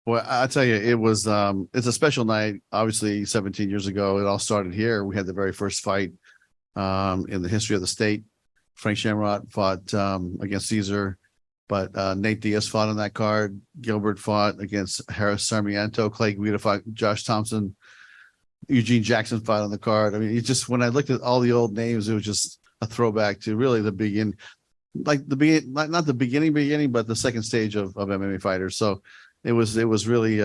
Well, I'll tell you, it's a special night. Obviously, 17 years ago, it all started here. We had the very first fight in the history of the state. Frank Shamrock fought against Caesar, but Nate Diaz fought on that card. Gilbert fought against Harris Sarmiento. Clay Guida fought Josh Thompson. Eugene Jackson fought on the card. I mean, it just when I looked at all the old names, it was just a throwback to really the begin, like the begin, not the beginning, but the second stage of MMA fighters. So it was really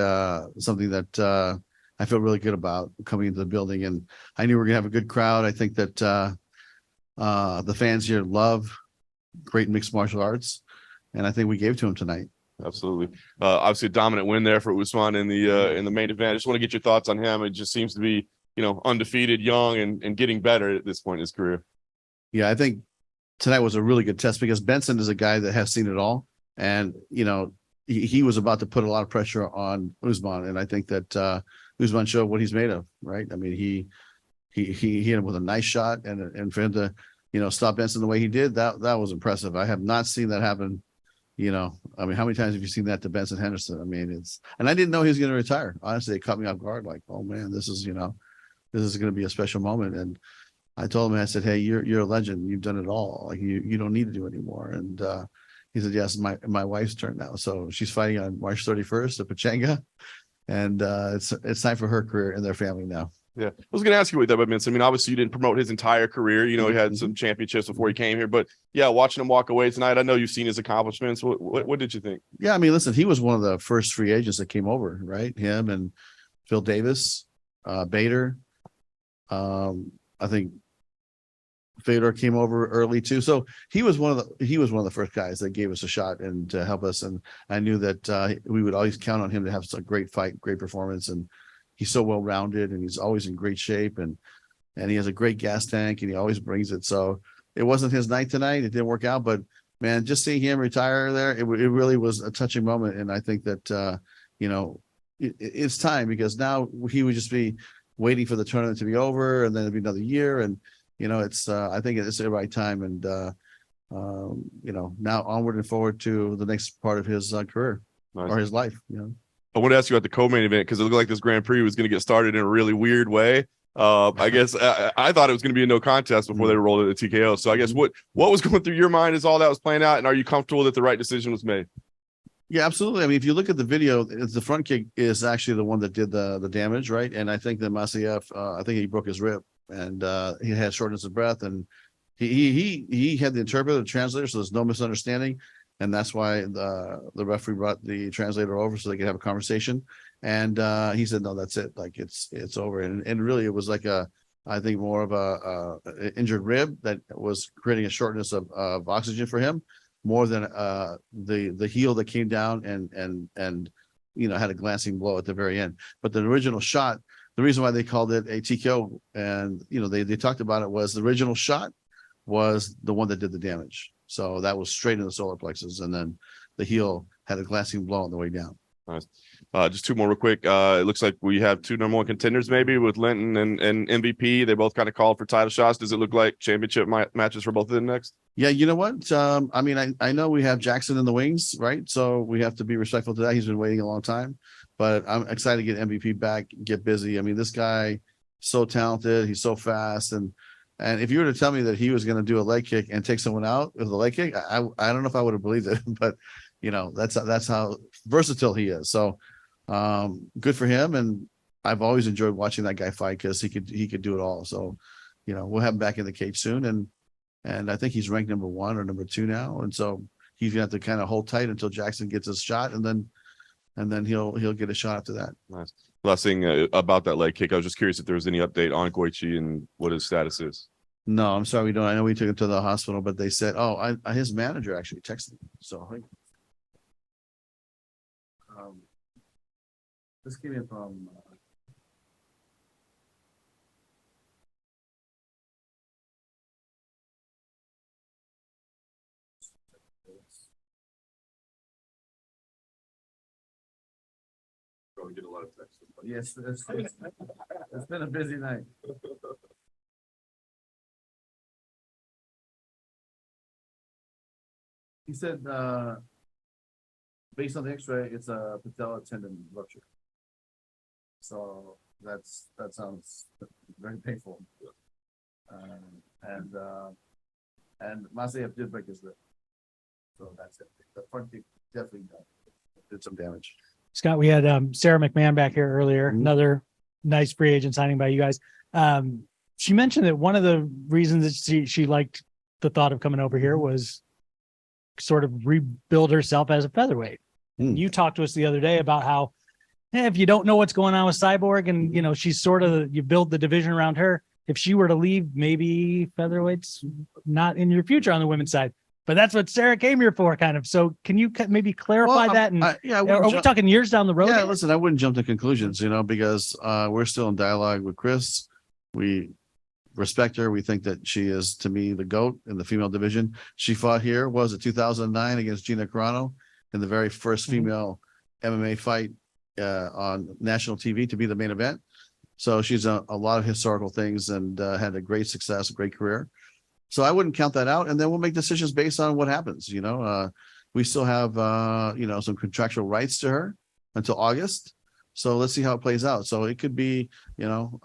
something that I felt really good about coming into the building, and I knew we were gonna have a good crowd. I think that the fans here love great mixed martial arts, and I think we gave to them tonight. Absolutely. Obviously a dominant win there for Usman in the main event. I just want to get your thoughts on him. It just seems to be, undefeated, young, and getting better at this point in his career. Yeah, I think tonight was a really good test because Benson is a guy that has seen it all, and he was about to put a lot of pressure on Usman, and I think that Usman showed what he's made of. Right? I mean, he hit him with a nice shot, and for him to stop Benson the way he did, that was impressive. I have not seen that happen. I mean, how many times have you seen that to Benson Henderson? I mean, and I didn't know he was going to retire. Honestly, it caught me off guard. Like, oh man, this is going to be a special moment. And I told him, I said, hey, you're a legend. You've done it all. Like you don't need to do anymore. And he said, yes, my wife's turn now. So she's fighting on March 31st at Pachanga, and it's time for her career and their family now. Yeah, I was going to ask you what that meant. I mean, obviously you didn't promote his entire career. He had some championships before he came here, but yeah, watching him walk away tonight, I know you've seen his accomplishments. What did you think? Yeah, I mean, listen, he was one of the first free agents that came over, right? Him and Phil Davis, Bader. I think Fedor came over early too. So he was one of the first guys that gave us a shot and to help us. And I knew that we would always count on him to have a great fight, great performance. And he's so well rounded, and he's always in great shape, and he has a great gas tank, and he always brings it. So it wasn't his night tonight. It didn't work out, but man, just seeing him retire there, it really was a touching moment. And I think that it's time, because now he would just be waiting for the tournament to be over, and then it'd be another year. And it's I think it's the right time. And now onward and forward to the next part of his career. Nice. Or his life. I want to ask you about the co-main event, because it looked like this Grand Prix was going to get started in a really weird way. I guess I thought it was going to be a no contest before they rolled it to TKO. So I guess what was going through your mind as all that was playing out, and are you comfortable that the right decision was made? Yeah, absolutely. I mean, if you look at the video, the front kick is actually the one that did the damage, right? And I think that Masiev, I think he broke his rib, and he had shortness of breath, and he had the interpreter, the translator, so there's no misunderstanding. And that's why the referee brought the translator over so they could have a conversation. And he said, no, that's it. Like it's over. And really it was like I think more of a injured rib that was creating a shortness of oxygen for him, more than the heel that came down and had a glancing blow at the very end. But the original shot, the reason why they called it a TKO, and they talked about it, was the original shot was the one that did the damage. So that was straight in the solar plexus, and then the heel had a glancing blow on the way down. Nice. Just two more real quick. It looks like we have two number one contenders, maybe, with Linton and MVP. They both kind of called for title shots. Does it look like championship matches for both of them next? Yeah, you know what? I mean, I know we have Jackson in the wings, right? So we have to be respectful to that. He's been waiting a long time, but I'm excited to get MVP back, get busy. I mean, this guy, so talented. He's so fast. And if you were to tell me that he was going to do a leg kick and take someone out with a leg kick, I don't know if I would have believed it, but that's how versatile he is. So good for him. And I've always enjoyed watching that guy fight, because he could do it all. So, we'll have him back in the cage soon. And I think he's ranked number 1 or number 2 now. And so he's gonna have to kind of hold tight until Jackson gets his shot, and then he'll get a shot after that. Nice. Last thing about that leg kick, I was just curious if there was any update on Goichi and what his status is. No, I'm sorry, we don't. I know we took him to the hospital, but they said, his manager actually texted me. So this came in from Probably get a lot of texts. yes, it's been a busy night. He said based on the X-ray, it's a patella tendon rupture. So that sounds very painful. And Masayev did break his rib. So that's it. The front kick definitely did some damage. Scott, we had Sarah McMahon back here earlier, Mhm. another nice free agent signing by you guys. She mentioned that one of the reasons that she liked the thought of coming over here was sort of rebuild herself as a featherweight. Mm. You talked to us the other day about how if you don't know what's going on with Cyborg and, you know, she's sort of, you build the division around her. If she were to leave, maybe featherweight's not in your future on the women's side. But that's what Sarah came here for, kind of. So can you maybe clarify that? And are we talking years down the road? Yeah, listen, I wouldn't jump to conclusions, you know, because we're still in dialogue with Chris. We respect her. We think that she is, to me, the GOAT in the female division. She fought here, was it 2009 against Gina Carano in the very first female MMA fight on national TV to be the main event. So she's a lot of historical things and had a great success, a great career. So I wouldn't count that out. And then we'll make decisions based on what happens. You know, we still have, you know, some contractual rights to her until August. So let's see how it plays out. So it could be, you know,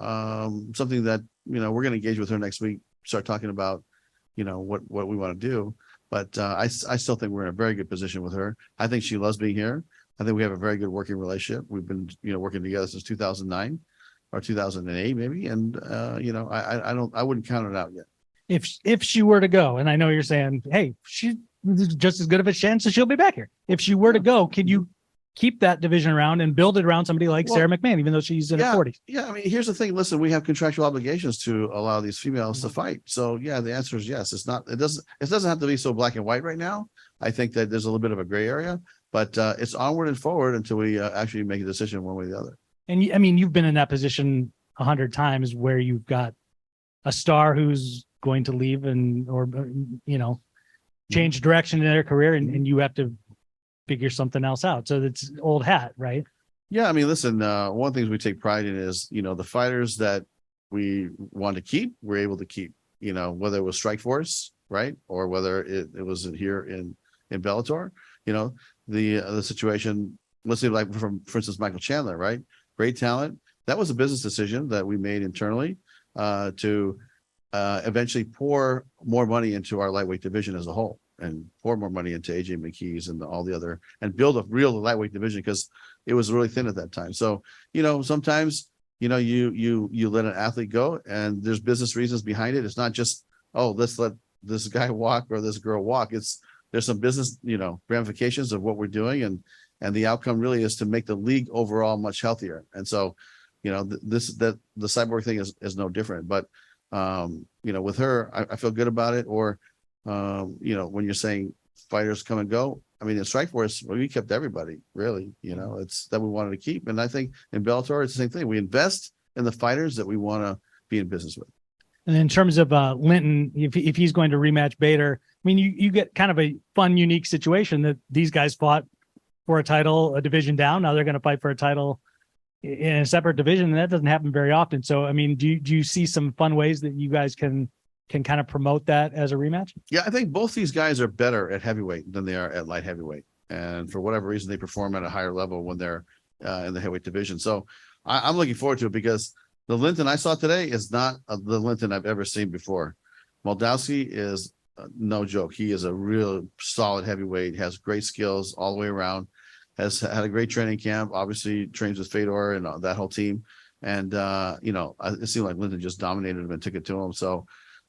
something that, you know, we're going to engage with her next week, start talking about, you know, what we want to do. But I still think we're in a very good position with her. I think she loves being here. I think we have a very good working relationship. We've been, you know, working together since 2009 or 2008 maybe. And, you know, I wouldn't count it out yet. If she were to go, and I know you're saying, hey, she's just as good of a chance as she'll be back here. If she were to go, can you keep that division around and build it around somebody like Sarah McMahon, even though she's in her 40s? Yeah, I mean, here's the thing. Listen, we have contractual obligations to allow these females to fight. So yeah, the answer is yes. It doesn't have to be so black and white right now. I think that there's a little bit of a gray area, but it's onward and forward until we actually make a decision one way or the other. And I mean, you've been in that position 100 times where you've got a star who's going to leave or you know, change direction in their career, and you have to figure something else out. So it's old hat, right? Yeah, I mean, listen, one of the things we take pride in is, you know, the fighters that we want to keep, we're able to keep, you know, whether it was Strikeforce, right, or whether it was here in Bellator, you know, the situation, let's say like for instance, Michael Chandler, right? Great talent. That was a business decision that we made internally to eventually pour more money into our lightweight division as a whole and pour more money into AJ McKee's and all the other, and build a real lightweight division because it was really thin at that time. So, you know, sometimes, you know, you let an athlete go and there's business reasons behind it. It's not just, oh, let's let this guy walk or this girl walk. There's some business, you know, ramifications of what we're doing. And the outcome really is to make the league overall much healthier. And so, you know, the Cyborg thing is no different, but you know, with her, I feel good about it. Or, you know, when you're saying fighters come and go, I mean, in Strikeforce, we kept everybody really, you know, it's that we wanted to keep. And I think in Bellator, it's the same thing. We invest in the fighters that we want to be in business with. And in terms of Linton, if he's going to rematch Bader, I mean, you get kind of a fun, unique situation that these guys fought for a title, a division down. Now they're going to fight for a title in a separate division, and that doesn't happen very often. So, I mean, do you see some fun ways that you guys can kind of promote that as a rematch? Yeah, I think both these guys are better at heavyweight than they are at light heavyweight. And for whatever reason, they perform at a higher level when they're in the heavyweight division. So I'm looking forward to it because the Linton I saw today is not the Linton I've ever seen before. Moldowski is no joke. He is a real solid heavyweight, has great skills all the way around, has had a great training camp, obviously trains with Fedor and that whole team. And, you know, it seemed like Linton just dominated him and took it to him. So,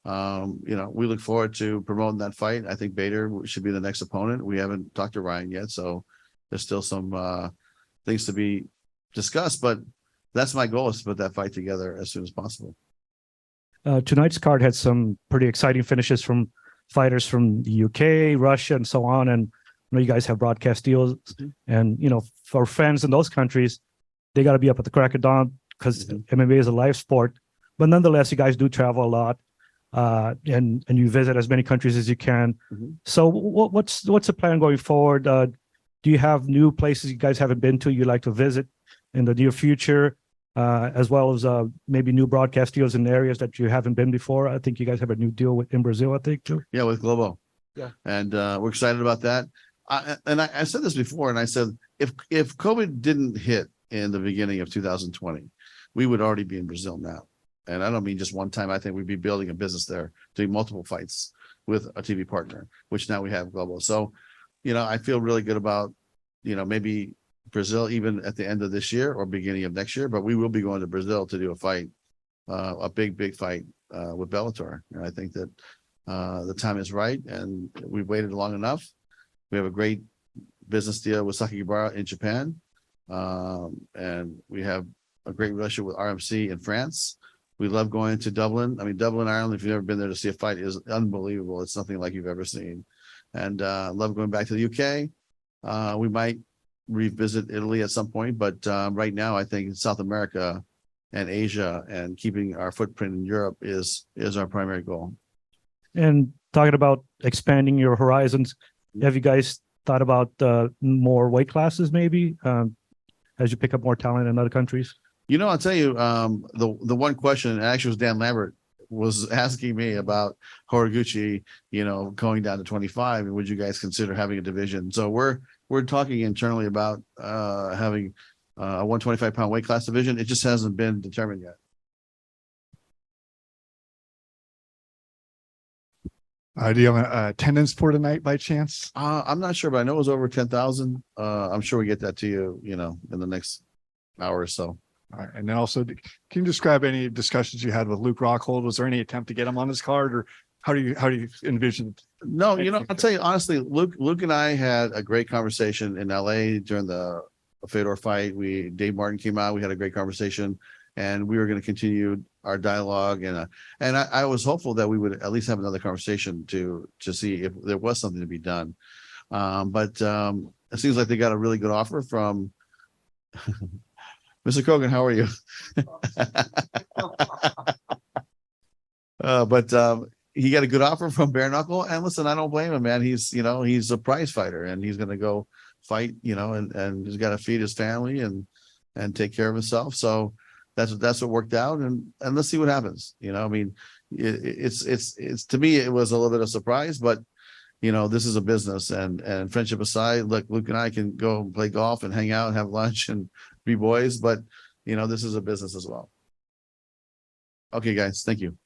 you know, we look forward to promoting that fight. I think Bader should be the next opponent. We haven't talked to Ryan yet, so there's still some things to be discussed, but that's my goal, is to put that fight together as soon as possible. Tonight's card had some pretty exciting finishes from fighters from the UK, Russia, and so on. And I know you guys have broadcast deals, and you know, for fans in those countries, they got to be up at the crack of dawn because MMA is a live sport. But nonetheless, you guys do travel a lot, and you visit as many countries as you can. So, what's the plan going forward? Do you have new places you guys haven't been to you'd like to visit in the near future, as well as maybe new broadcast deals in areas that you haven't been before? I think you guys have a new deal in Brazil, I think, too. Yeah, with Globo. Yeah. And we're excited about that. I said this before, and I said, if COVID didn't hit in the beginning of 2020, we would already be in Brazil now. And I don't mean just one time. I think we'd be building a business there, doing multiple fights with a TV partner, which now we have global. So, I feel really good about, maybe Brazil even at the end of this year or beginning of next year, but we will be going to Brazil to do a fight, a big fight with Bellator. And I think that the time is right, and we've waited long enough. We have a great business deal with Sakakibara in Japan, and we have a great relationship with RMC in France. We love going to Dublin. I mean, Dublin, Ireland, if you've never been there to see a fight, is unbelievable. It's nothing like you've ever seen. And love going back to the UK. We might revisit Italy at some point, but right now I think South America and Asia and keeping our footprint in Europe is our primary goal. And talking about expanding your horizons, have you guys thought about more weight classes maybe as you pick up more talent in other countries? I'll tell you, the one question, actually was Dan Lambert was asking me about Horiguchi, going down to 25, and would you guys consider having a division? So we're talking internally about having a 125-pound weight class division. It just hasn't been determined yet. Do you have attendance for tonight by chance? I'm not sure, but I know it was over 10,000. I'm sure we get that to you, in the next hour or so. All right. And then also, can you describe any discussions you had with Luke Rockhold? Was there any attempt to get him on this card, or how do you envision? No, I'll tell you honestly, Luke and I had a great conversation in LA during the Fedor fight. Dave Martin came out. We had a great conversation, and we were going to continue our dialogue. And I was hopeful that we would at least have another conversation to see if there was something to be done. But it seems like they got a really good offer from Mr. Kogan. How are you? But he got a good offer from Bare Knuckle, and listen, I don't blame him, man. He's a prize fighter, and he's going to go fight, and he's got to feed his family and take care of himself. So that's what worked out, and let's see what happens. I mean, it's to me, it was a little bit of a surprise, but this is a business, and friendship aside, look, Luke and I can go and play golf and hang out and have lunch and be boys, but this is a business as well. Okay, guys, thank you.